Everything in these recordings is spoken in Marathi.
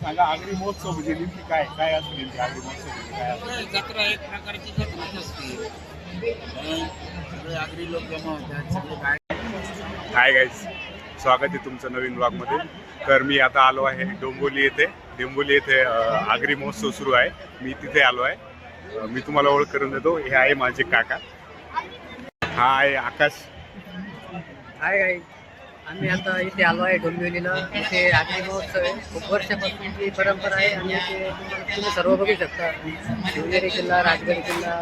सांगा आगरी महोत्सव म्हणजे नेमकी काय काय असतं नेमकी आगरी महोत्सव म्हणजे काय असतं? जत्रा एक प्रकारची जत्राच असते. सगळे आगरी लोक जमा होतात, सगळे बाहेर. हाय गाईज, स्वागत आहे तुमचं नवीन ब्लॉगमध्ये. तर मी आता आलो आहे डोंबिवली येथे आगरी महोत्सव सुरू आहे. मी तिथे आलो आहे. मी तुम्हाला ओळख करून देतो. हे आहे माझे काका. हा आहे आकाश. हाय आम्ही आता इथे आलो आहे डोंबिवलीला. इथे आगरी महोत्सव आहे. खूप वर्षापासूनची परंपरा आहे आणि इथे तुम्ही सर्व बघू शकता. शिवनेरी किल्ला, राजगड किल्ला.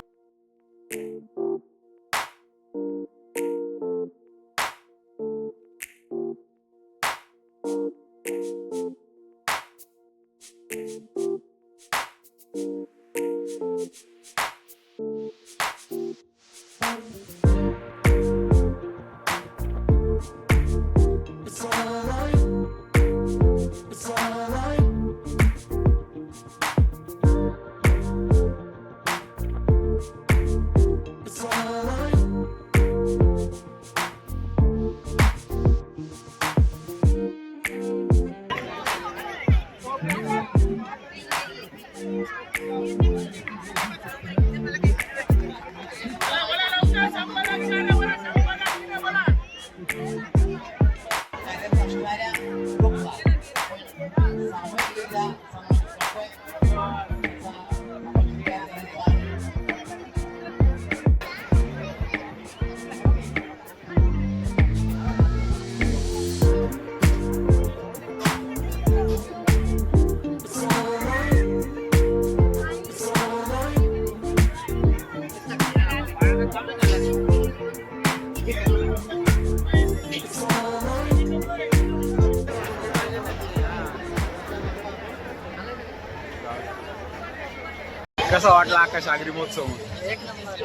कसा वाटला आकाश आगरी महोत्सव? एक नंबर.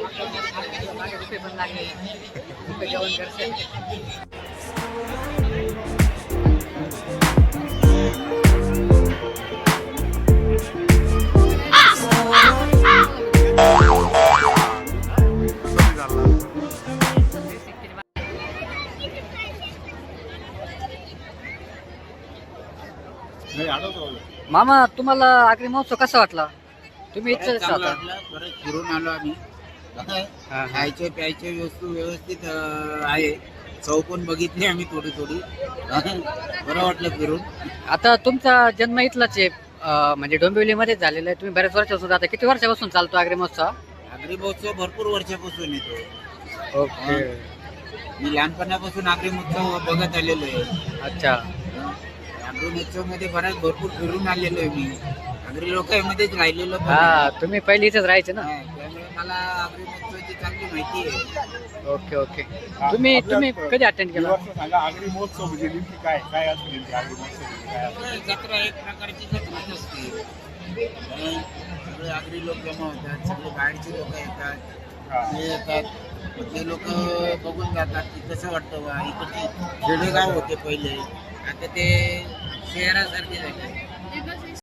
मागे रुपये पण लागले. रुपये जेवण करते. मामा, तुम्हाला आगरी महोत्सव कसा वाटला? तुम्ही इच्छा चांगलं वाटलं. परत फिरून आलो आम्ही. खायचे प्यायचे वस्तू व्यवस्थित आहे. चव पण बघितली आम्ही थोडी बरं वाटलं फिरून. आता तुमचा जन्म इथलाच आहे, म्हणजे डोंबिवलीमध्येच झालेला आहे. तुम्ही बऱ्याच वर्षापासून आता किती वर्षापासून चालतो आगरी महोत्सव? आगरी महोत्सव भरपूर वर्षापासून येतो. ओके. मी लहानपणापासून आगरी महोत्सव बघत आलेलो आहे. अच्छा. आगरी महोत्सव मध्ये भरपूर फिरून आलेलो आहे मी. आगरी लोकांमध्येच राहिलेलो पण हा, आहे. तुम्ही पहिले इथेच राहायचे ना? त्यामुळे मला आगरी महोत्सवाची चांगली माहिती आहे. Okay okay. तुम्ही कधी अटेंड केला? सांगा आगरी महोत्सव म्हणजे नेमकी काय काय असतं नेमकी आगरी महोत्सव म्हणजे काय असतं? जत्रा एक प्रकारची जत्राच असते. सगळे आगरी लोक जमा होतात, सगळे बाहेरचे लोक येतात. ते येतात, ते लोक बघून जातात की कसं वाटतं बा. इकडचे खेडेगाव होते पहिले, आता ते शहरासारखे झाले.